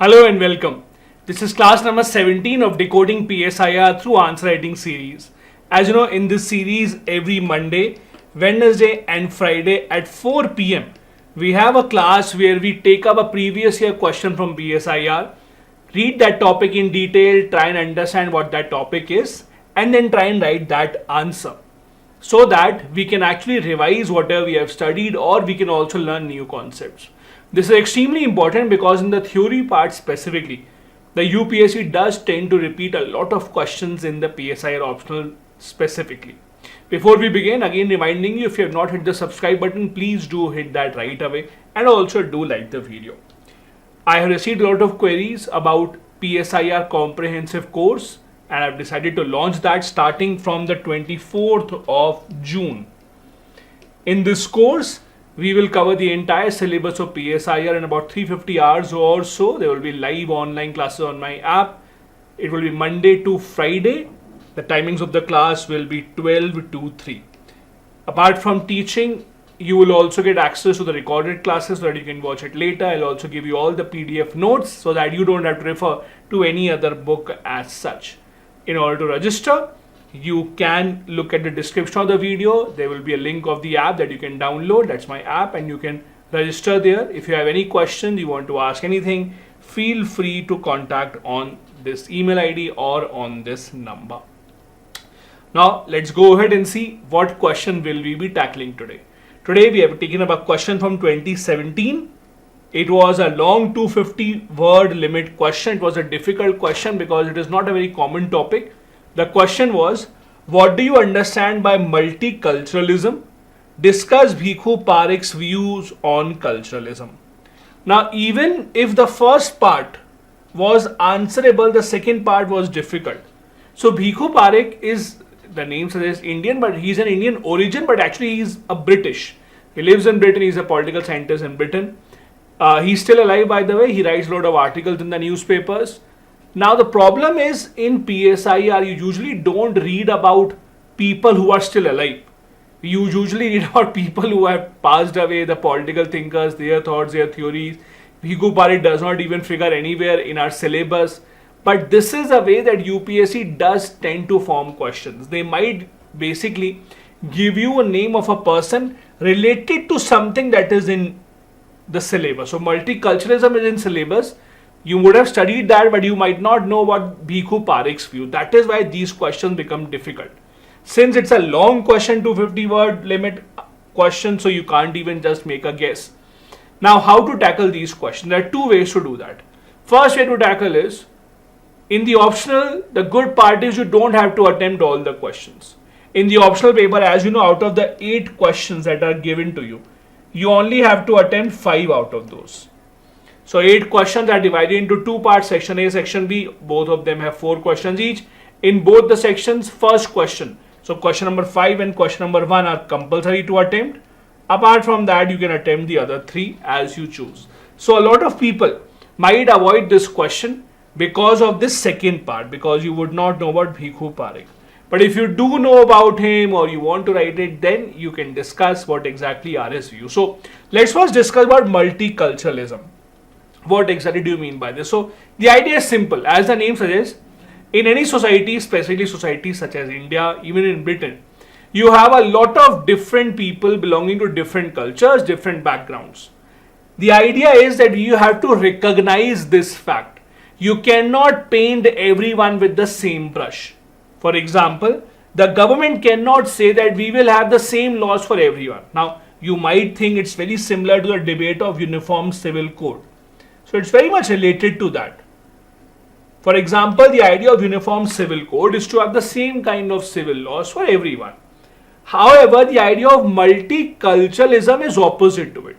Hello and welcome. This is class number 17 of Decoding PSIR through answer writing series. As you know, in this series, every Monday, Wednesday and Friday at 4 p.m. we have a class where we take up a previous year question from PSIR, read that topic in detail, try and understand what that topic is, and then try and write that answer, so that we can actually revise whatever we have studied, or we can also learn new concepts. This is extremely important because in the theory part specifically, the UPSC does tend to repeat a lot of questions in the PSIR optional specifically. Before we begin, again reminding you, if you have not hit the subscribe button, please do hit that right away and also do like the video. I have received a lot of queries about PSIR comprehensive course, and I've decided to launch that starting from the 24th of June. In this course, we will cover the entire syllabus of PSIR in about 350 hours or so. There will be live online classes on my app. It will be Monday to Friday. The timings of the class will be 12 to 3. Apart from teaching, you will also get access to the recorded classes so that you can watch it later. I'll also give you all the PDF notes so that you don't have to refer to any other book as such. In order to register, you can look at the description of the video. There will be a link of the app that you can download. That's my app, and you can register there. If you have any questions, you want to ask anything, feel free to contact on this email ID or on this number. Now let's go ahead and see what question will we be tackling today. Today we have taken up a question from 2017. It was a long 250 word limit question. It was a difficult question because it is not a very common topic. The question was, what do you understand by multiculturalism? Discuss Bhikhu Parikh's views on culturalism. Now, even if the first part was answerable, the second part was difficult. So Bhikhu Parikh is, the name suggests Indian, but he's an Indian origin, but actually he's a British. He lives in Britain. He's a political scientist in Britain. He's still alive, by the way. He writes a lot of articles in the newspapers. Now the problem is, in PSIR, you usually don't read about people who are still alive. You usually read about people who have passed away, the political thinkers, their thoughts, their theories. Bhikhu Parikh does not even figure anywhere in our syllabus. But this is a way that UPSC does tend to form questions. They might basically give you a name of a person related to something that is in the syllabus. So multiculturalism is in syllabus. You would have studied that, but you might not know what Bhikhu Parikh's view. That is why these questions become difficult. Since it's a long question, 250 word limit question, so you can't even just make a guess. Now, how to tackle these questions? There are two ways to do that. First way to tackle is, in the optional, the good part is you don't have to attempt all the questions. In the optional paper, as you know, out of the 8 questions that are given to you, you only have to attempt 5 out of those. So 8 questions are divided into 2 parts, section A, section B. Both of them have 4 questions each. In both the sections, first question, so question number 5 and question number 1 are compulsory to attempt. Apart from that, you can attempt the other 3 as you choose. So a lot of people might avoid this question because of this second part, because you would not know about Bhikhu Parikh. But if you do know about him or you want to write it, then you can discuss what exactly are his views. So let's first discuss about multiculturalism. What exactly do you mean by this? So the idea is simple. As the name suggests, in any society, especially societies such as India, even in Britain, you have a lot of different people belonging to different cultures, different backgrounds. The idea is that you have to recognize this fact. You cannot paint everyone with the same brush. For example, the government cannot say that we will have the same laws for everyone. Now, you might think it's very similar to the debate of uniform civil code. So it's very much related to that. For example, the idea of uniform civil code is to have the same kind of civil laws for everyone. However, the idea of multiculturalism is opposite to it.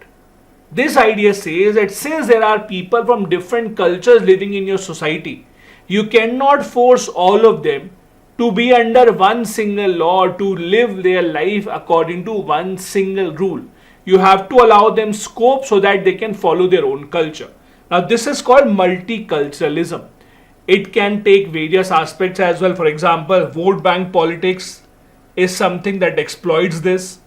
This idea says that since there are people from different cultures living in your society, you cannot force all of them to be under one single law or to live their life according to one single rule. You have to allow them scope so that they can follow their own culture. Now, this is called multiculturalism. It can take various aspects as well. For example, vote bank politics is something that exploits this.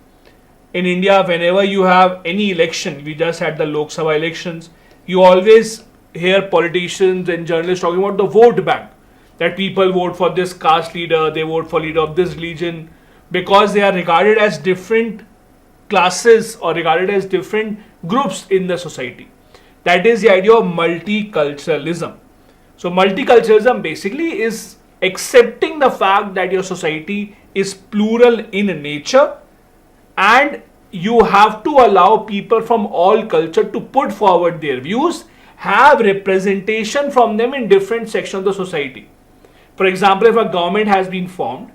In India, whenever you have any election, we just had the Lok Sabha elections, you always hear politicians and journalists talking about the vote bank, that people vote for this caste leader, they vote for leader of this religion, because they are regarded as different classes or regarded as different groups in the society. That is the idea of multiculturalism. So multiculturalism basically is accepting the fact that your society is plural in nature, and you have to allow people from all culture to put forward their views, have representation from them in different sections of the society. For example, if a government has been formed,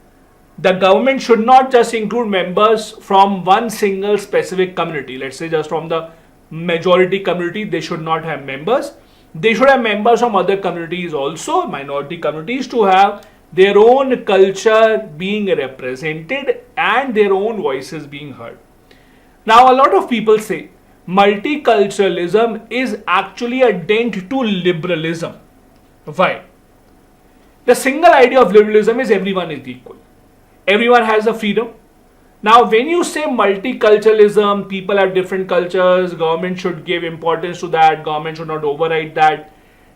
the government should not just include members from one single specific community. Let's say just from the majority community, they should not have members. They should have members from other communities also, minority communities, to have their own culture being represented and their own voices being heard. Now, a lot of people say multiculturalism is actually a dent to liberalism. Why? The single idea of liberalism is everyone is equal. Everyone has the freedom. Now, when you say multiculturalism, people have different cultures, government should give importance to that, government should not override that.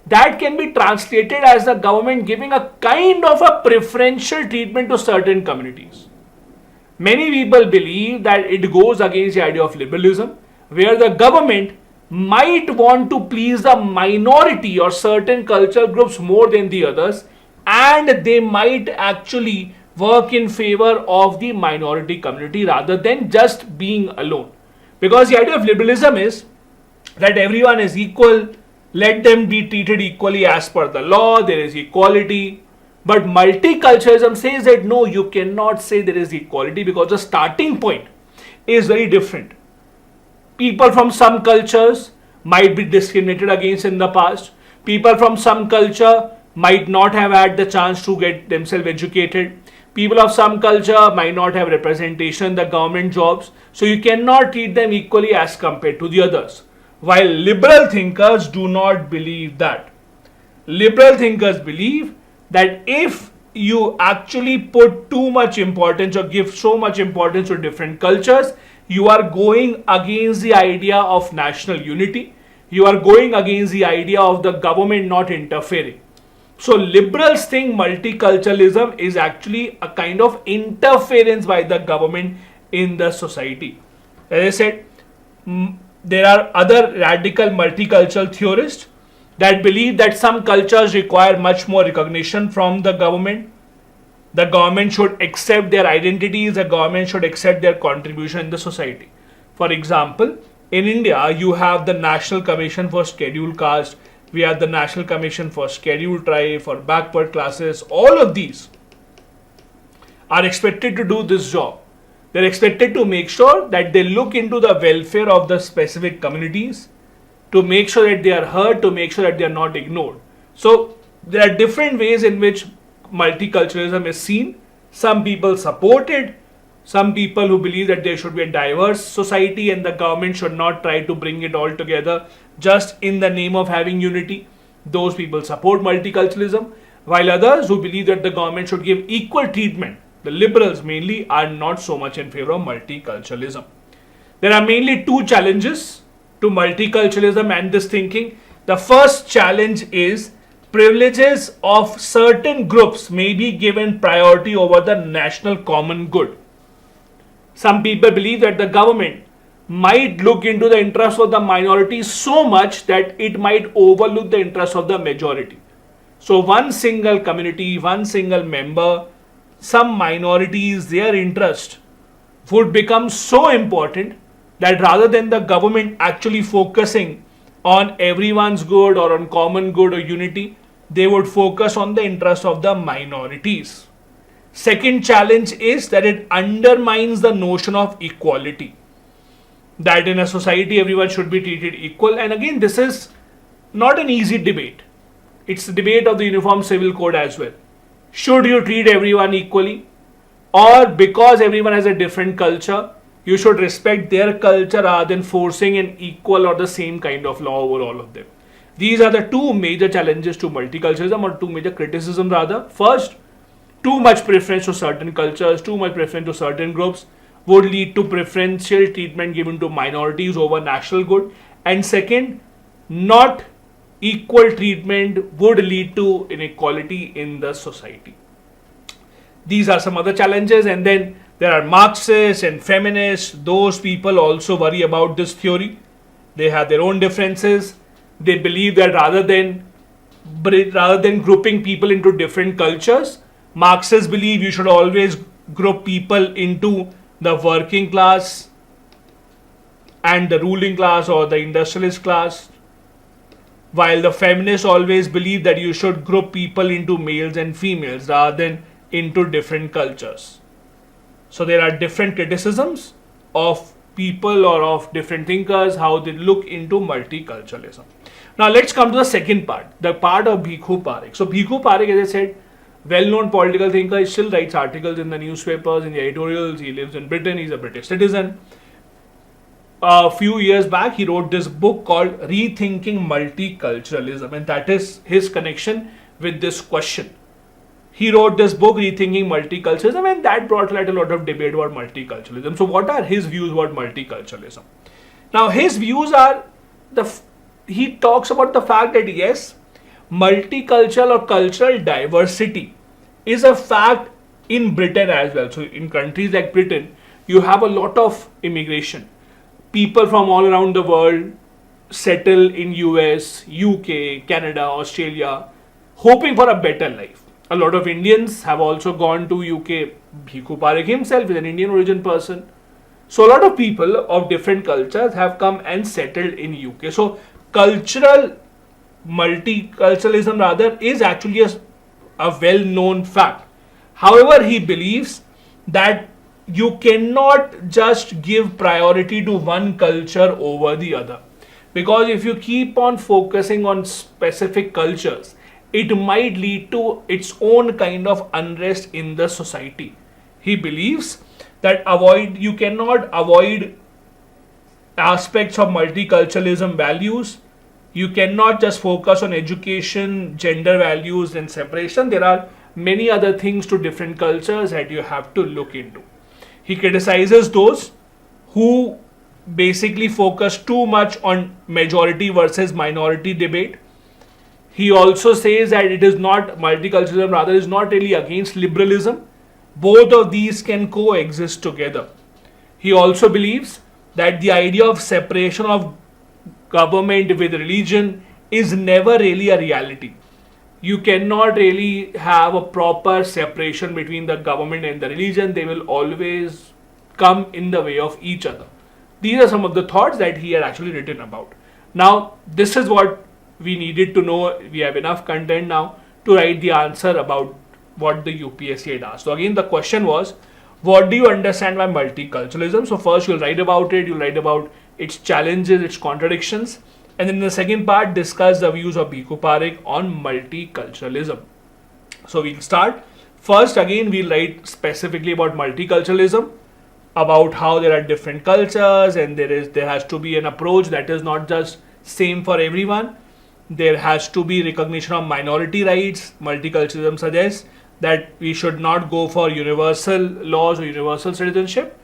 That can be translated as the government giving a kind of a preferential treatment to certain communities. Many people believe that it goes against the idea of liberalism, where the government might want to please the minority or certain cultural groups more than the others, and they might actually work in favor of the minority community rather than just being alone. Because the idea of liberalism is that everyone is equal, let them be treated equally as per the law, there is equality. But multiculturalism says that no, you cannot say there is equality, because the starting point is very different. People from some cultures might be discriminated against in the past. People from some culture might not have had the chance to get themselves educated. People of some culture might not have representation in the government jobs. So you cannot treat them equally as compared to the others. While liberal thinkers do not believe that. Liberal thinkers believe that if you actually put too much importance or give so much importance to different cultures, you are going against the idea of national unity. You are going against the idea of the government not interfering. So liberals think multiculturalism is actually a kind of interference by the government in the society. As I said, there are other radical multicultural theorists that believe that some cultures require much more recognition from the government. The government should accept their identities, the government should accept their contribution in the society. For example, in India, you have the National Commission for Scheduled Caste, we have the National Commission for Scheduled Tribe, for backward classes. All of these are expected to do this job. They're expected to make sure that they look into the welfare of the specific communities, to make sure that they are heard, to make sure that they are not ignored. So there are different ways in which multiculturalism is seen. Some people support it. Some people who believe that there should be a diverse society and the government should not try to bring it all together just in the name of having unity. Those people support multiculturalism. While others who believe that the government should give equal treatment, the liberals mainly, are not so much in favor of multiculturalism. There are mainly two challenges to multiculturalism and this thinking. The first challenge is privileges of certain groups may be given priority over the national common good. Some people believe that the government might look into the interests of the minority so much that it might overlook the interests of the majority. So one single community, one single member, some minorities, their interest would become so important that rather than the government actually focusing on everyone's good or on common good or unity, they would focus on the interest of the minorities. Second challenge is that it undermines the notion of equality. That in a society everyone should be treated equal. And again, this is not an easy debate. It's a debate of the Uniform Civil Code as well. Should you treat everyone equally? Or because everyone has a different culture, you should respect their culture rather than forcing an equal or the same kind of law over all of them. These are the two major challenges to multiculturalism, or two major criticism rather. First, too much preference to certain cultures, too much preference to certain groups would lead to preferential treatment given to minorities over national good. And second, not equal treatment would lead to inequality in the society. These are some other challenges. And then there are Marxists and feminists. Those people also worry about this theory. They have their own differences. They believe that rather than grouping people into different cultures, Marxists believe you should always group people into the working class and the ruling class or the industrialist class, while the feminists always believe that you should group people into males and females rather than into different cultures. So there are different criticisms of people or of different thinkers, how they look into multiculturalism. Now let's come to the second part, the part of Bhikhu Parekh. So Bhikhu Parekh, as I said, well-known political thinker. He still writes articles in the newspapers, in the editorials. He lives in Britain. He's a British citizen. A few years back, he wrote this book called Rethinking Multiculturalism, and that is his connection with this question. He wrote this book, Rethinking Multiculturalism, and that brought a lot of debate about multiculturalism. So what are his views about multiculturalism? Now his views are, he talks about the fact that yes, multicultural or cultural diversity is a fact in Britain as well. So in countries like Britain, you have a lot of immigration. People from all around the world settle in US, UK, Canada, Australia, hoping for a better life. A lot of Indians have also gone to UK. Bhikhu Parekh himself is an Indian origin person. So a lot of people of different cultures have come and settled in UK. So multiculturalism rather is actually a well-known fact. However, he believes that you cannot just give priority to one culture over the other, because if you keep on focusing on specific cultures, it might lead to its own kind of unrest in the society. He believes that you cannot avoid aspects of multiculturalism values. You cannot just focus on education, gender values and separation. There are many other things to different cultures that you have to look into. He criticizes those who basically focus too much on majority versus minority debate. He also says that it is not multiculturalism, rather is not really against liberalism. Both of these can coexist together. He also believes that the idea of separation of government with religion is never really a reality. You cannot really have a proper separation between the government and the religion. They will always come in the way of each other. These are some of the thoughts that he had actually written about. Now, this is what we needed to know. We have enough content now to write the answer about what the UPSC had asked. So again, the question was, what do you understand by multiculturalism? So first you'll write about it, you'll write about its challenges, its contradictions, and then in the second part, discuss the views of Bhikhu Parekh on multiculturalism. So we'll start. First, again, we'll write specifically about multiculturalism, about how there are different cultures and there has to be an approach that is not just same for everyone. There has to be recognition of minority rights. Multiculturalism suggests that we should not go for universal laws or universal citizenship.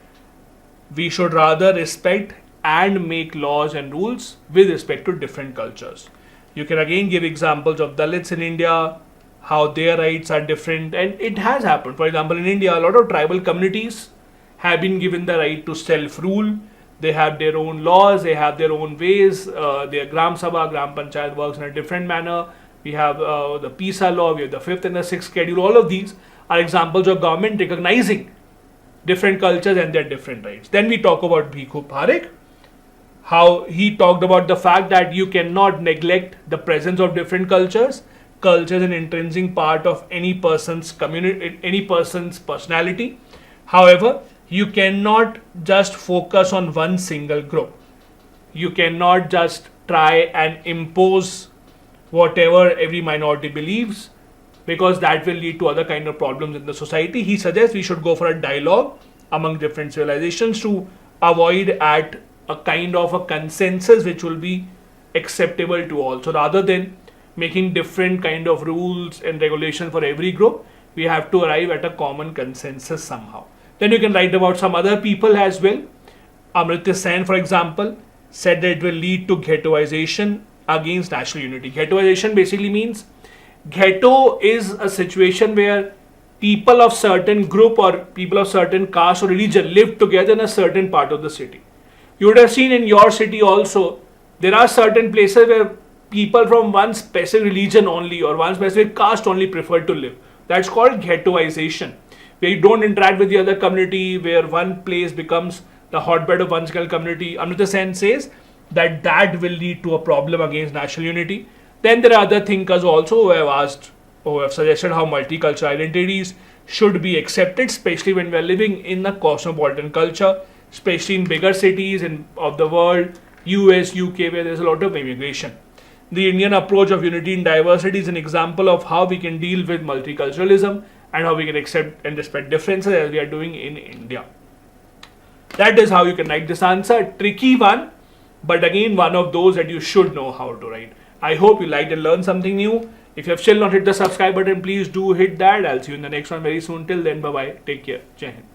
We should rather respect and make laws and rules with respect to different cultures. You can again give examples of Dalits in India, how their rights are different, and it has happened. For example, in India, a lot of tribal communities have been given the right to self-rule. They have their own laws, they have their own ways. Their Gram Sabha, Gram Panchayat works in a different manner. We have the PSIR law, we have the 5th and the 6th schedule. All of these are examples of government recognizing different cultures and their different rights. Then we talk about Bhikhu Parekh, how he talked about the fact that you cannot neglect the presence of different cultures. Culture is an intrinsic part of any person's community, any person's personality. However, you cannot just focus on one single group. You cannot just try and impose whatever every minority believes, because that will lead to other kind of problems in the society. He suggests we should go for a dialogue among different civilizations to avoid at a kind of a consensus which will be acceptable to all. So rather than making different kind of rules and regulations for every group, we have to arrive at a common consensus somehow. Then you can write about some other people as well. Amartya Sen, for example, said that it will lead to ghettoization against national unity. Ghettoization basically means ghetto is a situation where people of certain group or people of certain caste or religion live together in a certain part of the city. You would have seen in your city also, there are certain places where people from one specific religion only or one specific caste only prefer to live. That's called ghettoization, where you don't interact with the other community, where one place becomes the hotbed of one single community. Amrita Sen says that will lead to a problem against national unity. Then there are other thinkers also who have asked or have suggested how multicultural identities should be accepted, especially when we are living in a cosmopolitan culture, especially in bigger cities of the world, US, UK, where there's a lot of immigration. The Indian approach of unity in diversity is an example of how we can deal with multiculturalism and how we can accept and respect differences as we are doing in India. That is how you can write this answer. Tricky one, but again one of those that you should know how to write. I hope you liked and learned something new. If you have still not hit the subscribe button, please do hit that. I'll see you in the next one very soon. Till then, bye bye. Take care. Jai Hind.